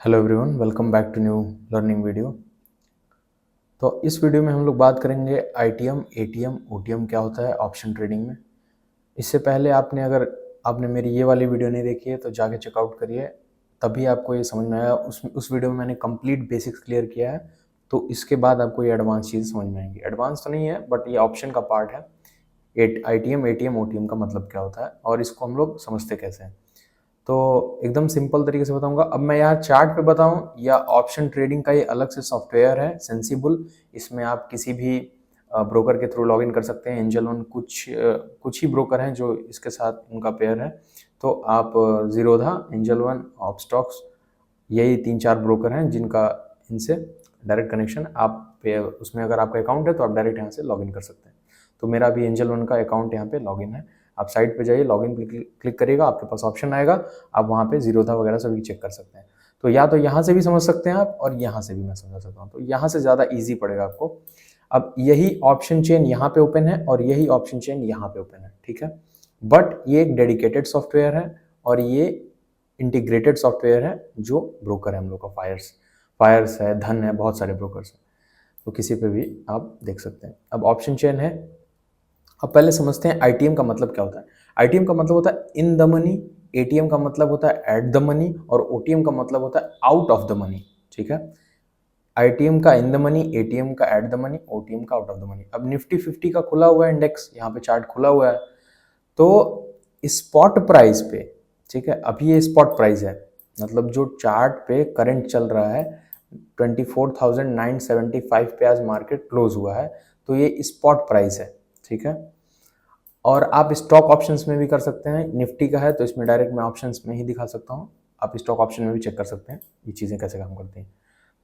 Hello everyone, welcome back to new learning video. तो इस video में हम लोग बात करेंगे आईटीएम, एटीएम, ओटीएम क्या होता है ऑप्शन ट्रेडिंग में। इससे पहले अगर आपने मेरी ये वाली वीडियो नहीं देखी है तो जाके चेकआउट करिए, तभी आपको ये समझ में आएगा। उस वीडियो में मैंने कंप्लीट बेसिक्स क्लियर किया है, तो इसके बाद आपको ये एडवांस चीज़ समझ में आएंगी। एडवांस तो नहीं है बट ये ऑप्शन का पार्ट है। आईटीएम, एटीएम, ओटीएम का मतलब क्या होता है और इसको हम लोग समझते कैसे हैं। तो एकदम सिंपल तरीके से बताऊंगा। अब मैं यहाँ चार्ट पे बताऊं या ऑप्शन ट्रेडिंग का ये अलग से सॉफ्टवेयर है सेंसिबल। इसमें आप किसी भी ब्रोकर के थ्रू लॉगिन कर सकते हैं। एंजल वन कुछ ही ब्रोकर हैं जो इसके साथ उनका पेयर है। तो आप जीरोधा, एंजल वन, ऑपस्टॉक्स, यही 3-4 ब्रोकर हैं जिनका इनसे डायरेक्ट कनेक्शन आप पे। उसमें अगर आपका अकाउंट है तो आप डायरेक्ट यहाँ से लॉगिन कर सकते हैं। तो मेरा भी एंजल वन का अकाउंट यहाँ पे लॉगिन है। आप साइट पे जाइए, लॉगिन पे क्लिक करिएगा, आपके पास ऑप्शन आएगा, आप वहाँ पे जीरोधा वगैरह सभी चेक कर सकते हैं। तो या तो यहाँ से भी समझ सकते हैं आप और यहाँ से भी मैं समझा सकता हूँ, तो यहाँ से ज़्यादा ईजी पड़ेगा आपको। अब यही ऑप्शन चेन यहाँ पे ओपन है और यही ऑप्शन चेन यहाँ पे ओपन है, ठीक है। बट ये एक डेडिकेटेड सॉफ्टवेयर है और ये इंटीग्रेटेड सॉफ्टवेयर है। जो ब्रोकर है हम लोग का फायर्स है, धन है, बहुत सारे ब्रोकर्स हैं, तो किसी पे भी आप देख सकते हैं। अब ऑप्शन चेन है। अब पहले समझते हैं आईटीएम का मतलब क्या होता है। आईटीएम का मतलब होता है इन द मनी, एटीएम का मतलब होता है एट द मनी और ओटीएम का मतलब होता है आउट ऑफ द मनी, ठीक है। आईटीएम का इन द मनी, एटीएम का एट द मनी, ओटीएम का आउट ऑफ द मनी। अब निफ्टी 50 का खुला हुआ है इंडेक्स, यहाँ पे चार्ट खुला हुआ है, तो स्पॉट प्राइस पे, ठीक है, अभी ये स्पॉट प्राइस है, मतलब जो चार्ट पे करंट चल रहा है 24,975 पे आज मार्केट क्लोज हुआ है, तो ये स्पॉट प्राइस है, ठीक है। और आप स्टॉक ऑप्शंस में भी कर सकते हैं। निफ्टी का है तो इसमें डायरेक्ट मैं ऑप्शंस में ही दिखा सकता हूँ, आप स्टॉक ऑप्शन में भी चेक कर सकते हैं ये चीज़ें कैसे काम करती हैं।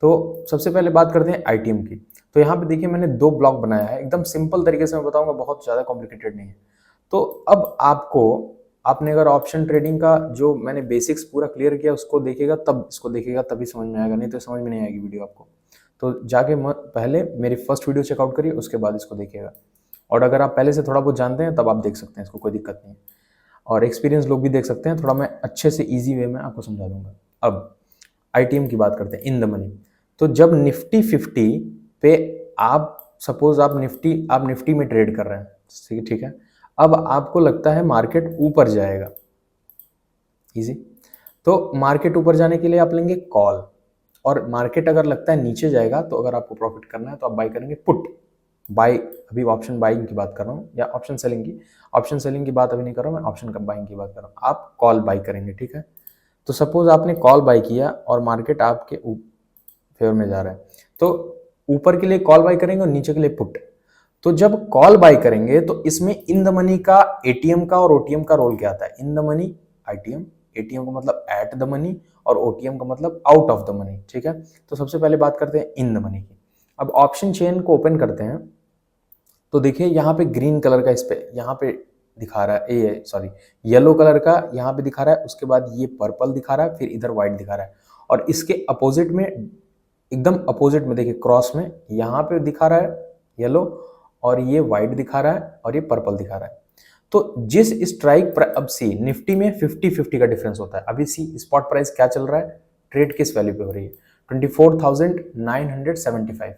तो सबसे पहले बात करते हैं आईटीएम की। तो यहाँ पे देखिए मैंने 2 ब्लॉक बनाया है, एकदम सिंपल तरीके से मैं बताऊंगा, बहुत ज़्यादा कॉम्प्लिकेटेड नहीं है। तो अब आपने अगर ऑप्शन ट्रेडिंग का जो मैंने बेसिक्स पूरा क्लियर किया उसको देखेगा, तब इसको देखेगा तभी समझ में आएगा, नहीं तो समझ में नहीं आएगी वीडियो आपको। तो जाके पहले मेरी फर्स्ट वीडियो चेकआउट करिए, उसके बाद इसको देखिएगा। और अगर आप पहले से थोड़ा बहुत जानते हैं तब आप देख सकते हैं, इसको कोई दिक्कत नहीं है। और एक्सपीरियंस लोग भी देख सकते हैं, थोड़ा मैं अच्छे से ईजी वे में आपको समझा दूंगा। अब आईटीएम की बात करते हैं, इन द मनी। तो जब निफ्टी 50 पे आप सपोज आप निफ्टी में ट्रेड कर रहे हैं, ठीक है। अब आपको लगता है मार्केट ऊपर जाएगा, इजी। तो मार्केट ऊपर जाने के लिए आप लेंगे कॉल, और मार्केट अगर लगता है नीचे जाएगा तो अगर आपको प्रॉफिट करना है तो आप बाई करेंगे पुट। बाई, अभी ऑप्शन बाइंग की बात कर रहा हूँ या ऑप्शन सेलिंग की बात अभी नहीं कर रहा हूँ मैं, ऑप्शन का बाइंग की बात कर रहा हूँ। आप कॉल बाई करेंगे, ठीक है। तो सपोज आपने कॉल बाई किया और मार्केट आपके फेवर में जा रहा है, तो ऊपर के लिए कॉल बाई करेंगे और नीचे के लिए पुट। तो जब कॉल बाई करेंगे तो इसमें इन द मनी का, एटीएम का और ओटीएम का रोल क्या आता है। In the money ITM, ATM का मतलब एट द मनी और ओटीएम का मतलब आउट ऑफ द मनी, ठीक है। तो सबसे पहले बात करते हैं इन द मनी की। अब ऑप्शन चेन को ओपन करते हैं तो देखिए यहाँ पे ग्रीन कलर का इस पे यहाँ पे दिखा रहा है, ये सॉरी येलो कलर का यहाँ पे दिखा रहा है, उसके बाद ये पर्पल दिखा रहा है, फिर इधर व्हाइट दिखा रहा है। और इसके अपोजिट में, एकदम अपोजिट में देखिए क्रॉस में यहाँ पे दिखा रहा है येलो, और ये व्हाइट दिखा रहा है और ये पर्पल दिखा रहा है। तो जिस स्ट्राइक, अब सी निफ्टी में 50-50 का डिफरेंस होता है। अभी सी स्पॉट प्राइस क्या चल रहा है, ट्रेड किस वैल्यू पे हो रही है, 24,975,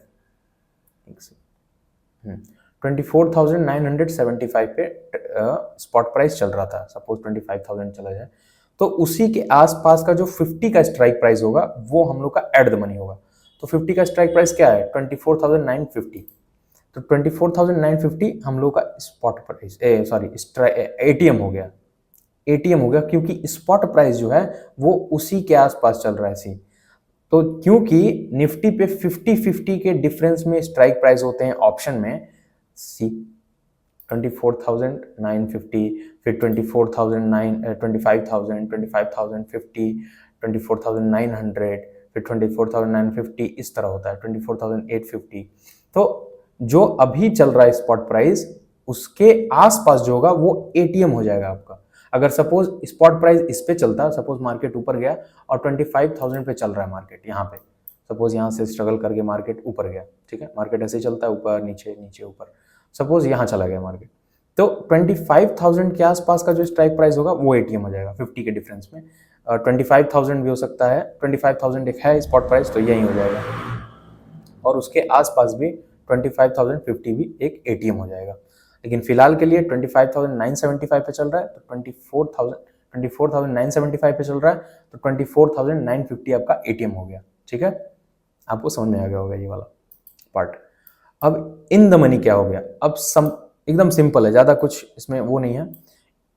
24,975 पे स्पॉट प्राइस चल रहा था। सपोज 25,000 चला जाए तो उसी के आसपास का जो 50 का स्ट्राइक प्राइस होगा वो हम लोग का एट द मनी होगा। तो 50 का स्ट्राइक प्राइस क्या है, 24,950। तो 24,950 हम लोग का स्पॉट प्राइस, एटीएम हो गया। एटीएम हो गया क्योंकि स्पॉट प्राइस जो है वो उसी के आसपास चल रहा है सी। तो क्योंकि निफ्टी पे 50-50 के डिफरेंस में स्ट्राइक प्राइस होते हैं ऑप्शन में, सी 24,950, फिर 24,009, 25,000, 25,050, 24,900, फिर 24,950, इस तरह होता है 24,850। तो जो अभी चल रहा है स्पॉट प्राइस उसके आसपास जो होगा वो एटीएम हो जाएगा आपका। अगर सपोज स्पॉट प्राइस इस पे चलता, सपोज मार्केट ऊपर गया और 25,000 पे चल रहा है मार्केट, यहाँ पे सपोज यहाँ से स्ट्रगल करके मार्केट ऊपर गया, ठीक है। मार्केट ऐसे ही चलता है, ऊपर नीचे नीचे ऊपर, सपोज यहाँ चला गया मार्केट, तो 25,000 के आसपास का जो स्ट्राइक प्राइस होगा वो एटीएम हो जाएगा 50 के डिफरेंस में। 25,000 भी हो सकता है, 25,000 एक है स्पॉट प्राइस तो यही हो जाएगा, और उसके आसपास भी 25,050 भी एक एटीएम हो जाएगा। लेकिन फिलहाल के लिए 25,975 पे चल रहा है, तो 24,975 पे चल रहा है, तो 24,950 आपका एटीएम हो गया। ठीक है, आपको समझ में आ गया होगा ये वाला पार्ट। अब इन द मनी क्या हो गया, अब एकदम सिंपल है, ज़्यादा कुछ इसमें वो नहीं है।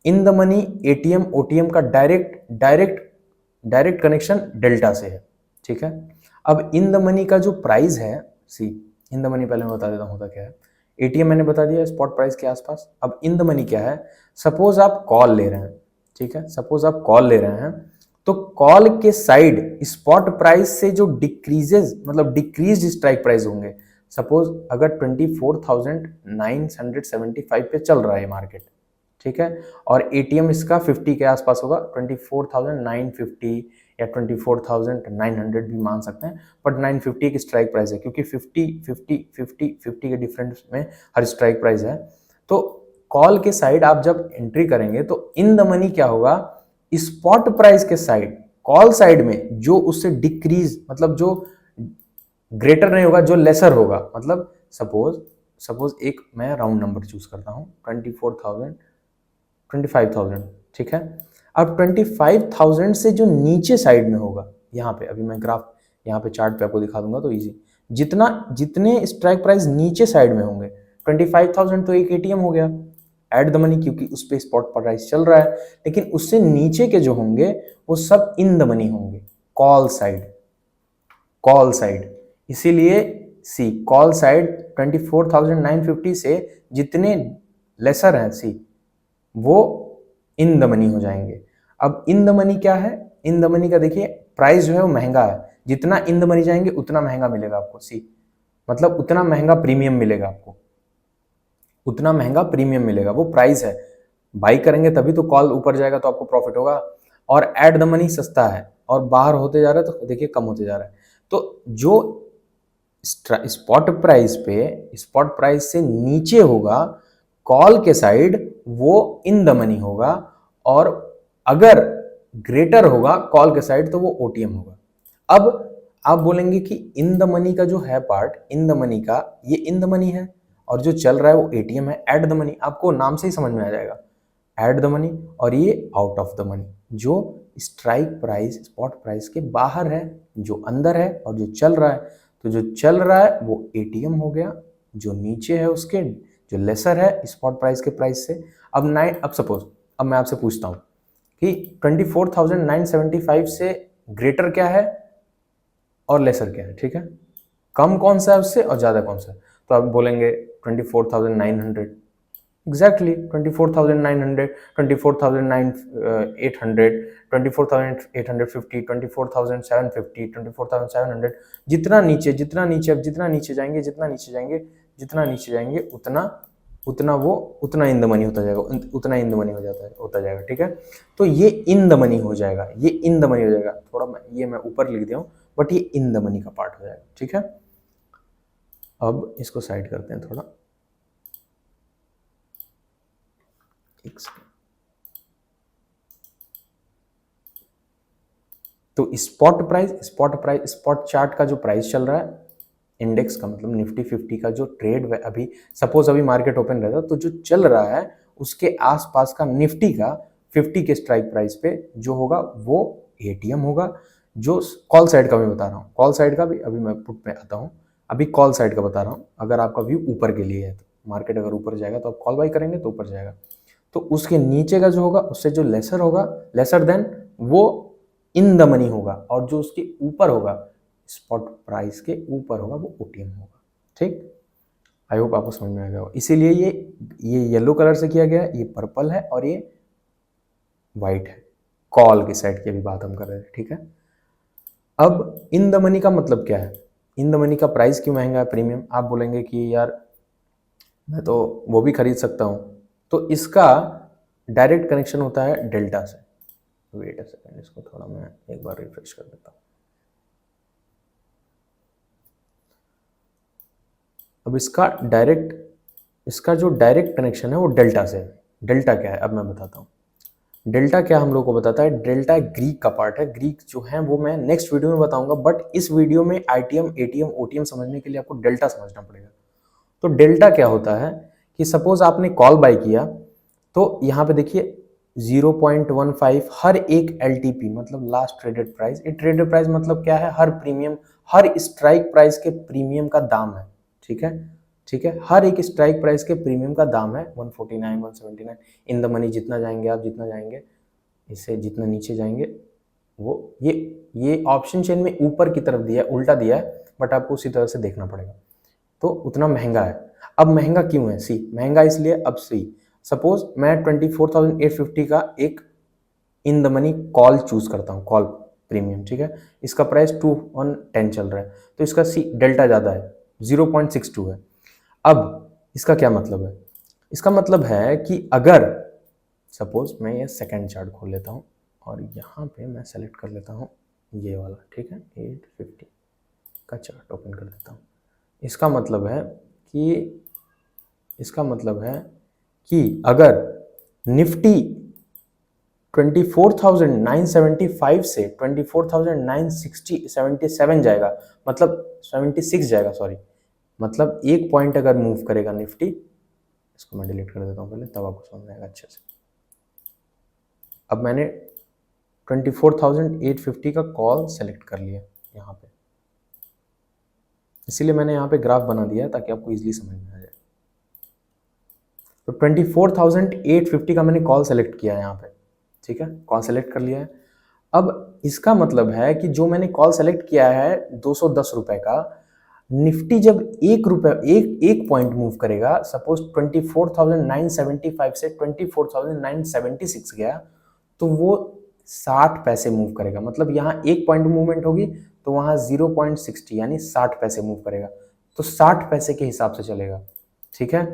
In the money ATM OTM का डायरेक्ट कनेक्शन डेल्टा से है। ठीक है, अब इन द मनी का जो प्राइस है, सी इन द मनी पहले मैं बता देता हूँ होता क्या है। एटीएम मैंने बता दिया स्पॉट प्राइस के आसपास। अब इन द मनी क्या है, सपोज आप कॉल ले रहे हैं, ठीक है, सपोज आप कॉल ले रहे हैं, तो कॉल के साइड स्पॉट प्राइस से जो डिक्रीजेज मतलब डिक्रीज स्ट्राइक प्राइस होंगे, सपोज अगर 24,975 पे चल रहा है मार्केट, ठीक है, और एटीएम इसका 50 के आसपास होगा, 24,950 या 24,900 भी मान सकते हैं, बट 950 की स्ट्राइक प्राइस है, क्योंकि 50 के डिफरेंस में हर स्ट्राइक प्राइस है। तो कॉल के साइड आप जब एंट्री करेंगे तो इन द मनी क्या होगा, स्पॉट प्राइस के साइड कॉल साइड में जो उससे डिक्रीज मतलब जो ग्रेटर नहीं होगा, जो लेसर होगा, मतलब सपोज एक मैं राउंड नंबर चूज करता हूँ 25,000, ठीक है। अब 25,000 से जो नीचे साइड में होगा, यहाँ पे अभी मैं ग्राफ यहाँ पे चार्ट पे आपको दिखा दूंगा तो इजी, जितने स्ट्राइक प्राइस नीचे साइड में होंगे, 25,000 तो एक एटीएम हो गया एट द मनी, क्योंकि उस पे स्पॉट प्राइस चल रहा है, लेकिन उससे नीचे के जो होंगे वो सब इन द मनी होंगे, कॉल साइड। इसीलिए सी कॉल साइड 24,950 से जितने लेसर हैं सी वो इन द मनी हो जाएंगे। अब इन द मनी क्या है, इन द मनी का देखिए प्राइस जो है वो महंगा है, जितना इन द मनी जाएंगे उतना महंगा मिलेगा आपको, सी मतलब उतना महंगा प्रीमियम मिलेगा आपको, उतना महंगा प्रीमियम मिलेगा, वो प्राइस है, बाई करेंगे तभी तो कॉल ऊपर जाएगा तो आपको प्रॉफिट होगा। और एट द मनी सस्ता है और बाहर होते जा रहा है तो देखिए कम होते जा रहा है। तो जो स्पॉट प्राइस से नीचे होगा कॉल के साइड वो इन द मनी होगा, और अगर ग्रेटर होगा कॉल के साइड तो वो ओटीएम होगा। अब आप बोलेंगे कि इन द मनी का जो है पार्ट, इन द मनी का ये इन द मनी है और जो चल रहा है वो एटीएम है एट द मनी, आपको नाम से ही समझ में आ जाएगा एट द मनी, और ये आउट ऑफ द मनी, जो स्ट्राइक प्राइस स्पॉट प्राइस के बाहर है, जो अंदर है, और जो चल रहा है, तो जो चल रहा है वो एटीएम हो गया, जो नीचे है उसके जो लेसर है स्पॉट प्राइस के प्राइस से। अब सपोज अब मैं आपसे पूछता हूँ कि 24,975 से ग्रेटर क्या है और लेसर क्या है, ठीक है, कम कौन सा है उससे और ज़्यादा कौन सा है, तो आप बोलेंगे 24,900, एग्जैक्टली 24,900, 24,800, 24,850, 24,750, 24,700, जितना नीचे अब जितना नीचे जाएंगे उतना इन द मनी होता जाएगा, उतना इन द मनी होता जाएगा, ठीक है। तो ये इन द मनी हो जाएगा, थोड़ा मैं ऊपर लिख दिया हूँ, बट ये इन द मनी का पार्ट हो जाएगा, ठीक है। अब इसको साइड करते हैं थोड़ा, तो स्पॉट चार्ट का जो प्राइस चल रहा है, इंडेक्स का मतलब निफ्टी 50 का जो ट्रेड अभी सपोज अभी मार्केट ओपन रहता तो जो चल रहा है उसके आसपास का निफ्टी का 50 के स्ट्राइक प्राइस पे जो होगा वो एटीएम होगा। जो कॉल साइड का मैं बता रहा हूँ, कॉल साइड का भी अभी मैं पुट पे आता हूँ, अभी कॉल साइड का बता रहा हूँ। अगर आपका व्यू ऊपर के लिए है तो मार्केट अगर ऊपर जाएगा तो आप कॉल बाई करेंगे तो ऊपर जाएगा, तो उसके नीचे का जो होगा उससे जो लेसर होगा, लेसर देन वो इन द मनी होगा, और जो उसके ऊपर होगा स्पॉट प्राइस के ऊपर होगा वो ओटीएम होगा, ठीक। आई होप आपको समझ में आ गया हो। इसीलिए ये येलो कलर से किया गया है, ये पर्पल है और ये वाइट है, कॉल की साइड की भी बात हम कर रहे थे, ठीक है। अब इन द मनी का मतलब क्या है, इन द मनी का प्राइस क्यों महंगा है प्रीमियम, आप बोलेंगे कि यार मैं तो वो भी खरीद सकता हूँ, तो इसका डायरेक्ट कनेक्शन होता है डेल्टा से। वेट अ सेकंड, इसको थोड़ा मैं एक बार रिफ्रेश कर देता हूँ। अब इसका जो डायरेक्ट कनेक्शन है वो डेल्टा से है। डेल्टा क्या है अब मैं बताता हूँ। डेल्टा क्या हम लोग को बताता है, डेल्टा ग्रीक का पार्ट है। ग्रीक जो है वो मैं नेक्स्ट वीडियो में बताऊंगा, बट इस वीडियो में आईटीएम, एटीएम, ओटीएम समझने के लिए आपको डेल्टा समझना पड़ेगा। तो डेल्टा क्या होता है कि सपोज आपने कॉल बाय किया, तो यहाँ पे देखिए 0.15 हर एक एलटीपी मतलब लास्ट ट्रेडेड प्राइस। ये ट्रेडेड प्राइस मतलब क्या है, हर प्रीमियम, हर स्ट्राइक प्राइस के प्रीमियम का दाम है। ठीक है, ठीक है, हर एक स्ट्राइक प्राइस के प्रीमियम का दाम है 149, 179 इन द मनी। जितना जाएंगे आप, जितना जाएंगे, इससे जितना नीचे जाएंगे वो ये ऑप्शन चेन में ऊपर की तरफ दिया है, उल्टा दिया है, बट आपको उसी तरह से देखना पड़ेगा। तो उतना महंगा है। अब महंगा क्यों है? सी महंगा इसलिए, अब सी सपोज मैं 24,850 का एक in the money call choose करता हूँ, कॉल प्रीमियम। ठीक है, इसका प्राइस 2/10 चल रहा है, तो इसका सी डेल्टा ज़्यादा है, 0.62 है। अब इसका क्या मतलब है? इसका मतलब है कि अगर सपोज मैं ये सेकंड चार्ट खोल लेता हूँ और यहाँ पे मैं सेलेक्ट कर लेता हूँ ये वाला, ठीक है, 850 का चार्ट ओपन कर देता हूँ। इसका मतलब है कि अगर निफ्टी 24,975 से 24,977 जाएगा, मतलब 76 जाएगा, सॉरी, मतलब एक पॉइंट अगर मूव करेगा निफ्टी, इसको मैं डिलीट कर देता हूँ पहले, तब आपको समझ आएगा अच्छे से। अब मैंने 24,850 का कॉल सेलेक्ट कर लिया यहाँ पे, इसीलिए मैंने यहाँ पे ग्राफ बना दिया ताकि आपको इजीली समझ में आ जाए। तो 24,850 का मैंने कॉल सेलेक्ट किया है यहाँ पे, ठीक है, कॉल सेलेक्ट कर लिया है। अब इसका मतलब है कि जो मैंने कॉल सेलेक्ट किया है 210 रुपए का, निफ्टी जब एक पॉइंट मूव करेगा, सपोज 24,975 से 24,976 गया, तो वो 60 पैसे मूव करेगा। मतलब यहाँ एक पॉइंट मूवमेंट होगी तो वहाँ 0.60 यानी 60 पैसे मूव करेगा, तो 60 पैसे के हिसाब से चलेगा। ठीक है,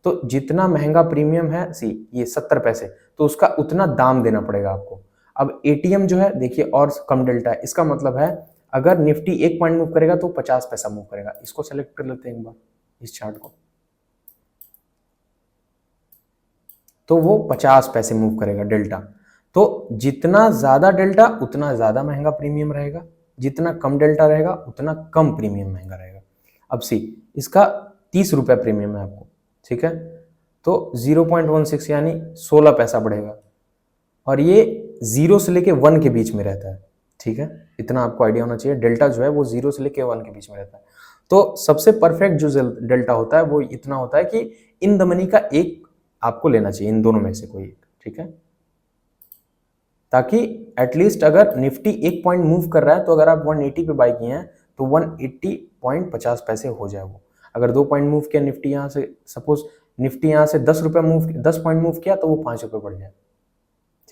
तो जितना महंगा प्रीमियम है, सी ये 70 पैसे, तो उसका उतना दाम देना पड़ेगा आपको। अब एटीएम जो है देखिए और कम डेल्टा है, इसका मतलब है अगर निफ्टी एक पॉइंट मूव करेगा तो 50 पैसा मूव करेगा। इसको सेलेक्ट कर लेते हैं एक बार, इस चार्ट को, तो वो 50 पैसे मूव करेगा डेल्टा। तो जितना ज्यादा डेल्टा उतना ज्यादा महंगा प्रीमियम रहेगा, जितना कम डेल्टा रहेगा उतना कम प्रीमियम महंगा रहेगा। अब सी इसका 30 रुपये प्रीमियम है आपको, ठीक है, तो 0.16 यानी 16 पैसा बढ़ेगा, और ये 0 से लेके 1 के बीच में रहता है। ठीक है, इतना आपको आइडिया होना चाहिए, डेल्टा जो है वो 0 से लेके 1 के बीच में रहता है। तो सबसे परफेक्ट जो डेल्टा होता है वो इतना होता है कि इन द मनी का एक आपको लेना चाहिए, इन दोनों में से कोई एक। ठीक है, ताकि एटलीस्ट अगर निफ्टी एक पॉइंट मूव कर रहा है, तो अगर आप 180 पे बाई किए हैं तो 180.50 पैसे हो जाए वो। अगर 2 पॉइंट मूव किया निफ्टी यहाँ से, सपोज निफ्टी यहाँ से 10 पॉइंट मूव किया तो वो 5 रुपये बढ़ जाए।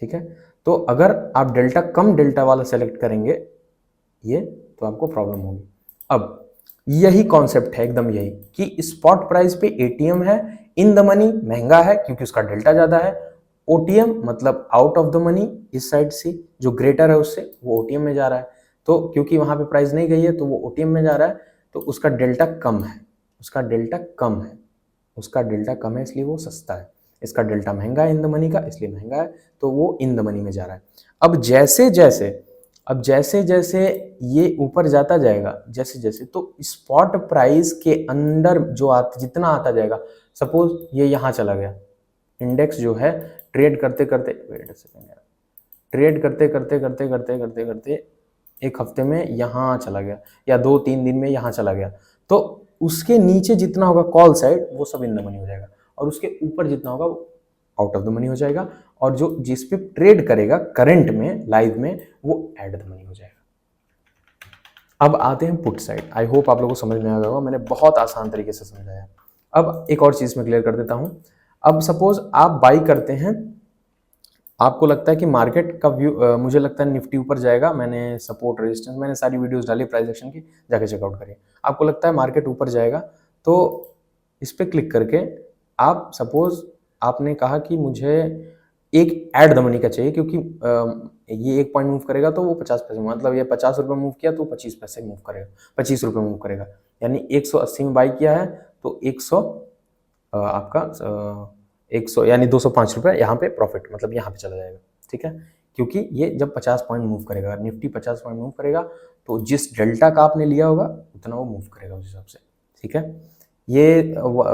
ठीक है, तो अगर आप डेल्टा कम डेल्टा वाला सेलेक्ट करेंगे ये, तो आपको प्रॉब्लम होगी। अब यही कॉन्सेप्ट है, एकदम यही, कि स्पॉट प्राइस पे एटीएम है, इन द मनी महंगा है क्योंकि उसका डेल्टा ज्यादा है, ओटीएम मतलब आउट ऑफ द मनी, इस साइड से जो ग्रेटर है उससे वो ओटीएम में जा रहा है, तो क्योंकि वहां पे प्राइस नहीं गई है तो वो ओटीएम में जा रहा है, तो उसका डेल्टा कम है, उसका डेल्टा कम है, उसका डेल्टा कम है इसलिए वो सस्ता है। इसका डेल्टा महंगा है इन द मनी का, इसलिए महंगा है, तो वो इन द मनी में जा रहा है। अब जैसे जैसे ये ऊपर जाता जाएगा, जैसे जैसे, तो स्पॉट प्राइस के अंदर जो जितना आता जाएगा, सपोज ये यहाँ चला गया, इंडेक्स जो है ट्रेड करते करते, वेट अ सेकंड यार, ट्रेड करते करते करते करते करते करते एक हफ्ते में यहाँ चला गया, या 2-3 दिन में यहाँ चला गया, तो उसके नीचे जितना होगा कॉल साइड वो सब इन द मनी हो जाएगा, और उसके ऊपर जितना होगा वो आउट ऑफ द मनी हो जाएगा, और जो जिस पे ट्रेड करेगा करंट में, लाइव में, वो एड द मनी हो जाएगा। अब आते हैं पुट साइड। आई होप आप लोगों को समझ में आ गया होगा, मैंने बहुत आसान तरीके से समझाया। अब एक और चीज मैं क्लियर कर देता हूं। अब सपोज आप बाई करते हैं, आपको लगता है कि मार्केट का व्यू, मुझे लगता है निफ्टी ऊपर जाएगा, मैंने सपोर्ट रेजिस्टेंस, मैंने सारी वीडियोस डाली प्राइस एक्शन की, जाके चेकआउट करिए। आपको लगता है मार्केट ऊपर जाएगा, तो इस पर क्लिक करके आप सपोज आपने कहा कि मुझे एक ऐड द मनी का चाहिए, क्योंकि ये एक पॉइंट मूव करेगा तो वो 50 पैसे, मतलब ये 50 रुपये मूव किया तो 25 पैसे मूव करेगा, 25 रुपये मूव करेगा, यानी 180 में बाई किया है तो 100 आपका 100 यानी 205 रुपये यहाँ पे प्रॉफिट, मतलब यहाँ पे चला जाएगा। ठीक है, क्योंकि ये जब 50 पॉइंट मूव करेगा, निफ्टी 50 पॉइंट मूव करेगा तो जिस डेल्टा का आपने लिया होगा उतना वो मूव करेगा उस हिसाब से, ठीक है। ये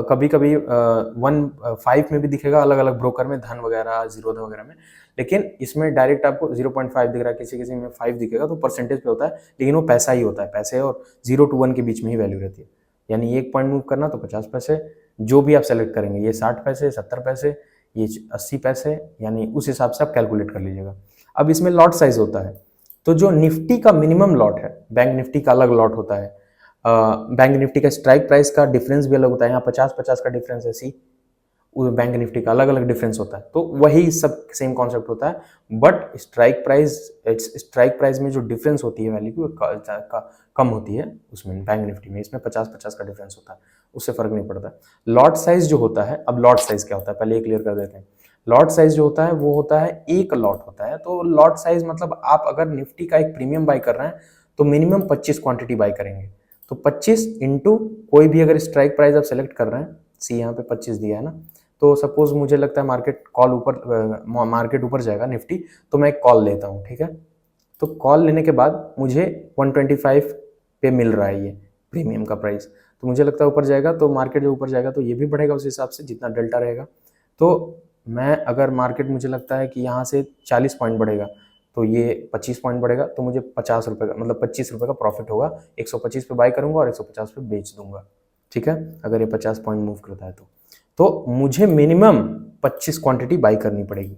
कभी कभी 1.5 में भी दिखेगा अलग अलग ब्रोकर में, धन वगैरह, जीरोधा वगैरह में, लेकिन इसमें डायरेक्ट आपको 0.5 दिख रहा है, किसी किसी में 5 दिखेगा, तो परसेंटेज पे होता है, लेकिन वो पैसा ही होता है, पैसे और 0 to 1 के बीच में ही वैल्यू रहती है। यानी 1 पॉइंट मूव करना तो 50 पैसे, जो भी आप सेलेक्ट करेंगे, ये 60 पैसे, 70 पैसे, ये 80 पैसे, यानी उस हिसाब से आप कैलकुलेट कर लीजिएगा। अब इसमें लॉट साइज होता है, तो जो निफ्टी का मिनिमम लॉट है, बैंक निफ्टी का अलग लॉट होता है, बैंक निफ्टी का स्ट्राइक प्राइस का डिफरेंस भी अलग होता है, यहाँ 50-50 का डिफरेंस है, सी बैंक निफ्टी का अलग अलग डिफरेंस होता है, तो वही सब सेम कॉन्सेप्ट होता है, बट स्ट्राइक प्राइस में जो डिफरेंस होती है वैल्यू की कम होती है उसमें, बैंक निफ्टी में, इसमें 50-50 का डिफरेंस होता है, उससे फर्क नहीं पड़ता। लॉट साइज जो होता है, अब लॉट साइज क्या होता है पहले ये क्लियर कर देते हैं। लॉट साइज जो होता है वो होता है एक लॉट होता है, तो लॉट साइज मतलब आप अगर निफ्टी का एक प्रीमियम बाय कर रहे हैं तो मिनिमम 25 क्वांटिटी बाय करेंगे, तो 25 इंटू कोई भी अगर स्ट्राइक प्राइस आप सेलेक्ट कर रहे हैं, सी यहाँ पे 25 दिया है ना, तो सपोज मुझे लगता है मार्केट ऊपर जाएगा निफ्टी, तो मैं एक कॉल लेता हूँ, ठीक है। तो कॉल लेने के बाद मुझे 125 पे मिल रहा है ये प्रीमियम का प्राइस, तो मुझे लगता है ऊपर जाएगा, तो मार्केट जो ऊपर जाएगा तो ये भी बढ़ेगा उस हिसाब से जितना डेल्टा रहेगा। तो मैं अगर मार्केट मुझे लगता है कि यहाँ से 40 पॉइंट बढ़ेगा तो ये 25 पॉइंट बढ़ेगा, तो मुझे 50 रुपये का मतलब 25 रुपये का प्रॉफिट होगा, 125 पे बाय करूंगा और 150 पे बेच दूंगा, ठीक है, अगर ये 50 पॉइंट मूव करता है तो मुझे मिनिमम 25 क्वांटिटी बाई करनी पड़ेगी,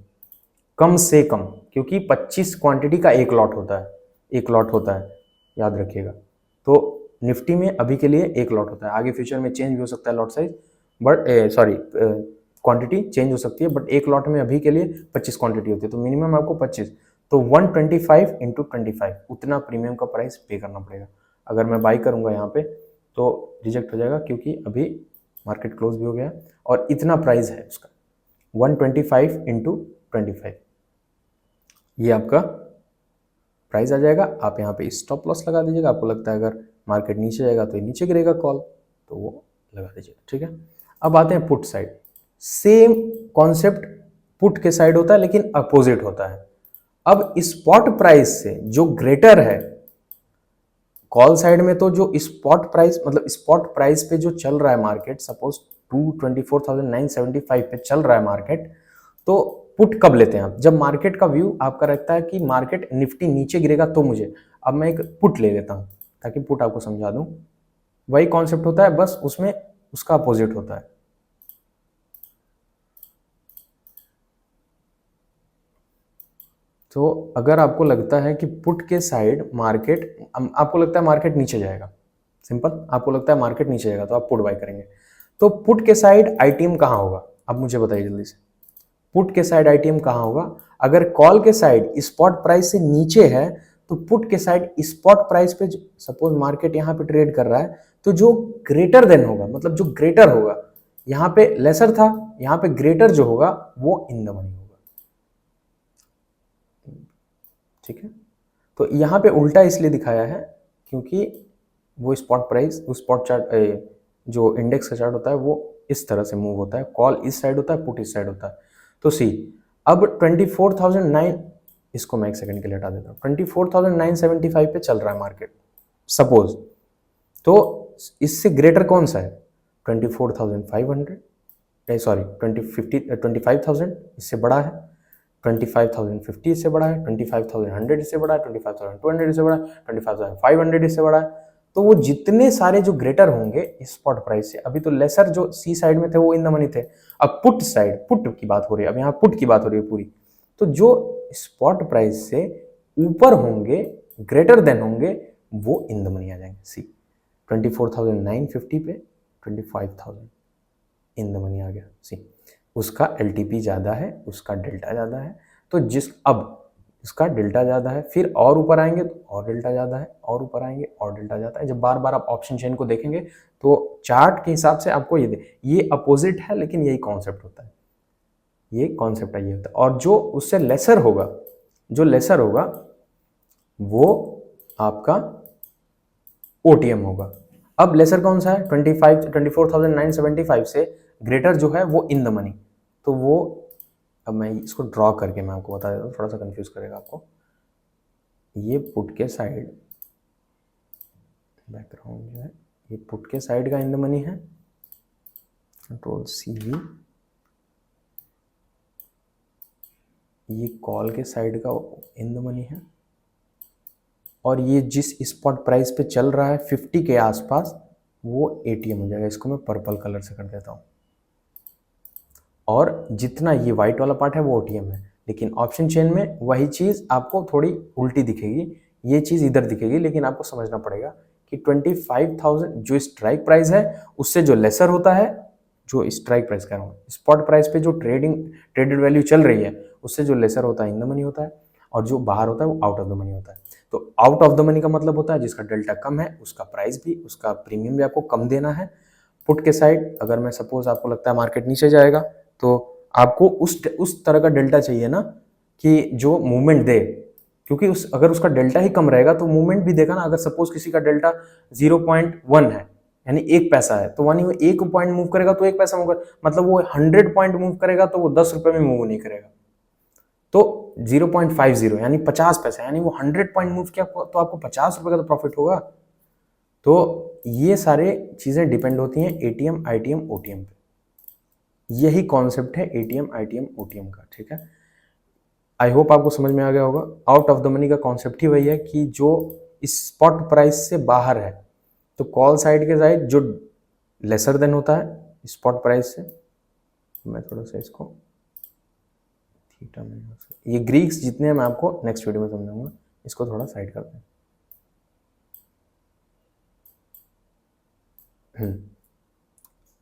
कम से कम, क्योंकि 25 क्वांटिटी का एक लॉट होता है, याद रखिएगा। तो निफ्टी में अभी के लिए एक लॉट होता है, आगे फ्यूचर में चेंज भी हो सकता है lot size, but quantity change हो सकती है, बट एक लॉट में अभी के लिए 25 क्वांटिटी होती है, तो मिनिमम आपको 25, तो 125 इंटू 25 उतना प्रीमियम का प्राइस पे करना पड़ेगा। अगर मैं बाई करूंगा यहाँ पे तो रिजेक्ट हो जाएगा, क्योंकि अभी मार्केट क्लोज भी हो गया और इतना प्राइस है उसका 125 इंटू 25, ये आपका प्राइस आ जाएगा। आप यहाँ पे स्टॉप लॉस लगा दीजिएगा, आपको लगता है अगर मार्केट नीचे जाएगा तो ये नीचे गिरेगा कॉल, तो वो लगा दीजिएगा, ठीक है। अब आते हैं put side, same concept put के साइड होता है लेकिन अपोजिट होता है। अब स्पॉट प्राइस से जो ग्रेटर है, कॉल साइड में तो जो स्पॉट प्राइस मतलब स्पॉट प्राइस पे जो चल रहा है मार्केट, सपोज 224,975 पे चल रहा है मार्केट, तो पुट कब लेते हैं आप, जब मार्केट का व्यू आपका रहता है कि मार्केट निफ्टी नीचे गिरेगा, तो मुझे अब मैं एक पुट ले लेता हूं, ताकि पुट आपको समझा दूं। वही कॉन्सेप्ट होता है, बस उसमें उसका अपोजिट होता है। तो अगर आपको लगता है कि पुट के साइड मार्केट, आपको लगता है मार्केट नीचे जाएगा, सिंपल, आपको लगता है मार्केट नीचे जाएगा तो आप पुट बाय करेंगे, तो पुट के साइड आईटीएम कहाँ होगा, अब मुझे बताइए जल्दी से, पुट के साइड आईटीएम कहाँ होगा। अगर कॉल के साइड स्पॉट प्राइस से नीचे है तो पुट के साइड स्पॉट प्राइस पे, सपोज मार्केट यहाँ पे ट्रेड कर रहा है, तो जो ग्रेटर देन होगा, मतलब जो ग्रेटर होगा, यहाँ पे लेसर था, यहाँ पे ग्रेटर जो होगा वो इन द मनी होगा, ठीक है। तो यहाँ पे उल्टा इसलिए दिखाया है क्योंकि वो स्पॉट प्राइस, वो स्पॉट चार्ट जो इंडेक्स का चार्ट होता है वो इस तरह से मूव होता है, कॉल इस साइड होता है, पुट इस साइड होता है। तो सी, अब 24,009, इसको मैं एक सेकंड के लिए हटा देता हूँ, 24,975 पे चल रहा है मार्केट सपोज, तो इससे ग्रेटर कौन सा है, 24,500, सॉरी 25,000 इससे बड़ा है, 25,050 इससे बड़ा है, 25,100 इससे बड़ा है, 25,200 इससे बड़ा है, 25,500 इससे बड़ा है। तो वो जितने सारे जो ग्रेटर होंगे स्पॉट प्राइस से, अभी तो लेसर जो सी साइड में थे वो इन द मनी थे, अब पुट साइड, पुट की बात हो रही है, अब यहाँ पुट की बात हो रही है पूरी, तो जो स्पॉट प्राइस से ऊपर होंगे, ग्रेटर देन होंगे, वो इन द मनी आ जाएंगे। सी 24,950 पे 25,000 इन द मनी आ गया। सी उसका एलटीपी ज़्यादा है, उसका डेल्टा ज़्यादा है, तो अब इसका डेल्टा ज़्यादा है, फिर और ऊपर आएंगे तो और डेल्टा ज़्यादा है, और ऊपर आएंगे और डेल्टा ज़्यादा है। जब बार बार आप ऑप्शन चेन को देखेंगे तो चार्ट के हिसाब से आपको ये अपोजिट है, लेकिन यही कॉन्सेप्ट होता है, ये कॉन्सेप्ट है, ये होता है। और जो उससे लेसर होगा, जो लेसर होगा वो आपका ओटीएम होगा। अब लेसर कौन सा है, 24,975 से ग्रेटर जो है वो इन द मनी, तो वो अब मैं इसको ड्रॉ करके मैं आपको बता देता हूँ, थोड़ा सा कंफ्यूज करेगा आपको। ये पुट के साइड बैकग्राउंड जो है, ये पुट के साइड का इन द मनी है, कंट्रोल CV। ये कॉल के साइड का इन द मनी है, और ये जिस स्पॉट प्राइस पे चल रहा है 50 के आसपास, वो ATM हो जाएगा। इसको मैं पर्पल कलर से कर देता हूँ। और जितना ये वाइट वाला पार्ट है वो OTM है, लेकिन ऑप्शन चेन में वही चीज़ आपको थोड़ी उल्टी दिखेगी, ये चीज़ इधर दिखेगी, लेकिन आपको समझना पड़ेगा कि 25,000 जो स्ट्राइक प्राइस है उससे जो लेसर होता है, जो स्ट्राइक प्राइस कह रहा हूँ, स्पॉट प्राइस पे जो ट्रेडेड वैल्यू चल रही है उससे जो लेसर होता है इन द मनी होता है, और जो बाहर होता है वो आउट ऑफ द मनी होता है। तो आउट ऑफ द मनी का मतलब होता है जिसका डेल्टा कम है, उसका प्राइस भी, उसका प्रीमियम भी आपको कम देना है। पुट के साइड, अगर मैं सपोज आपको लगता है मार्केट नीचे जाएगा, तो आपको उस तरह का डेल्टा चाहिए ना कि जो मूवमेंट दे, क्योंकि अगर उसका डेल्टा ही कम रहेगा तो मूवमेंट भी देगा ना। अगर सपोज किसी का डेल्टा 0.1 है, यानी 1 पैसा है, तो वो 1 पॉइंट मूव करेगा तो 1 पैसा मूव करेगा, मतलब वो 100 पॉइंट मूव करेगा तो वो 10 रुपए में मूव नहीं करेगा। तो 0.50 यानी 50 पैसा, यानी वो 100 पॉइंट मूव किया तो आपको 50 रुपए का तो प्रॉफिट होगा। तो ये सारे चीजें डिपेंड होती हैं ATM, ITM, OTM पे। यही कॉन्सेप्ट है ATM, ITM, OTM का, ठीक है। आई होप आपको समझ में आ गया होगा। आउट ऑफ द मनी का कॉन्सेप्ट ही वही है कि जो स्पॉट प्राइस से बाहर है, तो कॉल साइड के साइड जो लेसर देन होता है स्पॉट प्राइस से, मैं थोड़ा सा इसको थीटा में, ये ग्रीक्स जितने हैं मैं आपको नेक्स्ट वीडियो में समझाऊंगा, इसको थोड़ा साइड कर दें।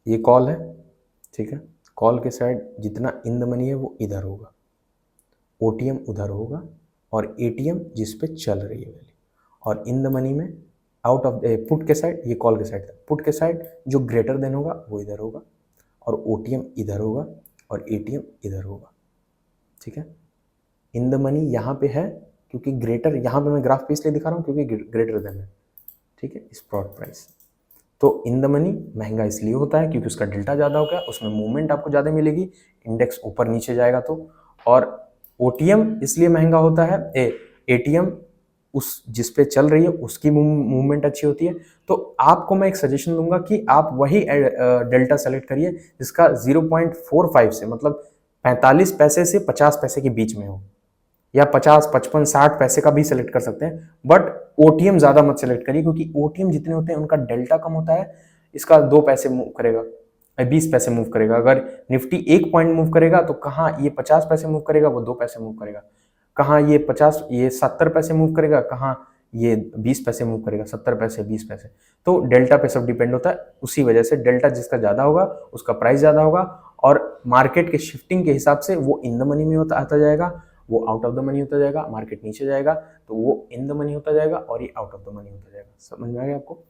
ये कॉल है, ठीक है। कॉल के साइड जितना इन द मनी है वो इधर होगा, OTM उधर होगा, और ATM जिस पे चल रही है वैल्यू। और इन द मनी में आउट ऑफ पुट के साइड, ये कॉल के साइड था, पुट के साइड जो ग्रेटर देन होगा वो इधर होगा, और OTM इधर होगा, और ATM इधर होगा, ठीक है। इन द मनी यहाँ पे है क्योंकि ग्रेटर, यहाँ पे मैं ग्राफ पे इसलिए दिखा रहा हूँ क्योंकि ग्रेटर देन है, ठीक है, स्पॉट प्राइस। तो इन द मनी महंगा इसलिए होता है क्योंकि उसका डेल्टा ज़्यादा हो गया, उसमें मूवमेंट आपको ज़्यादा मिलेगी, इंडेक्स ऊपर नीचे जाएगा तो। और OTM इसलिए महंगा होता है, ATM उस जिस पे चल रही है उसकी मूवमेंट अच्छी होती है। तो आपको मैं एक सजेशन दूंगा कि आप वही डेल्टा सेलेक्ट करिए जिसका 0.45 से, मतलब 45 पैसे से 50 पैसे के बीच में हो, या 50, 55, 60 पैसे का भी सिलेक्ट कर सकते हैं, बट OTM ज्यादा मत सिलेक्ट करिए क्योंकि OTM जितने होते हैं उनका डेल्टा कम होता है। इसका 2 पैसे मूव करेगा, 20 पैसे मूव करेगा। अगर निफ्टी 1 पॉइंट मूव करेगा तो कहाँ ये 50 पैसे मूव करेगा, वो 2 पैसे मूव करेगा। कहाँ ये 70 पैसे मूव करेगा, कहाँ ये 20 पैसे मूव करेगा, 70 पैसे, 20 पैसे। तो डेल्टा पे सब डिपेंड होता है। उसी वजह से डेल्टा जिसका ज्यादा होगा उसका प्राइस ज्यादा होगा, और मार्केट के शिफ्टिंग के हिसाब से वो इन द मनी में आता जाएगा, वो आउट ऑफ द मनी होता जाएगा। मार्केट नीचे जाएगा तो वो इन द मनी होता जाएगा, और ये आउट ऑफ द मनी होता जाएगा। समझ में आ गया आपको?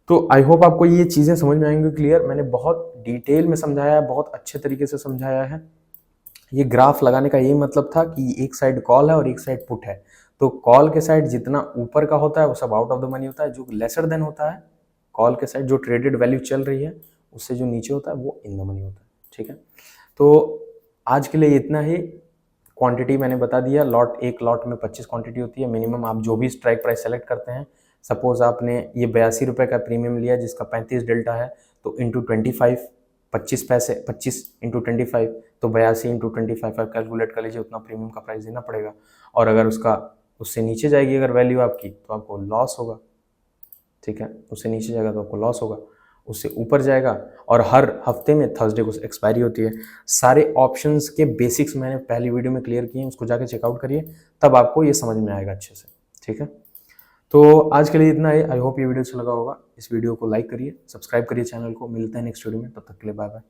तो आई होप आपको ये चीज़ें समझ में आएंगी क्लियर। मैंने बहुत डिटेल में समझाया है, बहुत अच्छे तरीके से समझाया है। ये ग्राफ लगाने का यही मतलब था कि एक साइड कॉल है और एक साइड पुट है। तो कॉल के साइड जितना ऊपर का होता है वो सब आउट ऑफ द मनी होता है, जो लेसर देन होता है कॉल के साइड जो ट्रेडेड वैल्यू चल रही है उससे जो नीचे होता है वो इन द मनी होता है, ठीक है। तो आज के लिए इतना ही। क्वांटिटी मैंने बता दिया, एक लॉट में 25 क्वांटिटी होती है मिनिमम। आप जो भी स्ट्राइक प्राइस सेलेक्ट करते हैं, सपोज आपने ये 82 रुपये का प्रीमियम लिया जिसका 35 डेल्टा है, तो इंटू 25, 25 पैसे, 25 इंटू 25, तो 82 इंटू 25 आप कैलकुलेट कर लीजिए, उतना प्रीमियम का प्राइस देना पड़ेगा। और अगर उससे नीचे जाएगी अगर वैल्यू आपकी, तो आपको लॉस होगा, ठीक है। उससे नीचे जाएगा तो आपको लॉस होगा, उससे ऊपर जाएगा। और हर हफ्ते में थर्सडे को एक्सपायरी होती है। सारे ऑप्शंस के बेसिक्स मैंने पहली वीडियो में क्लियर किए हैं, उसको जाके चेकआउट करिए, तब आपको ये समझ में आएगा अच्छे से, ठीक है। तो आज के लिए इतना है। आई होप ये वीडियो अच्छा लगा होगा। इस वीडियो को लाइक करिए, सब्सक्राइब करिए चैनल को। मिलते हैं नेक्स्ट वीडियो में, तब तक के लिए बाय बाय।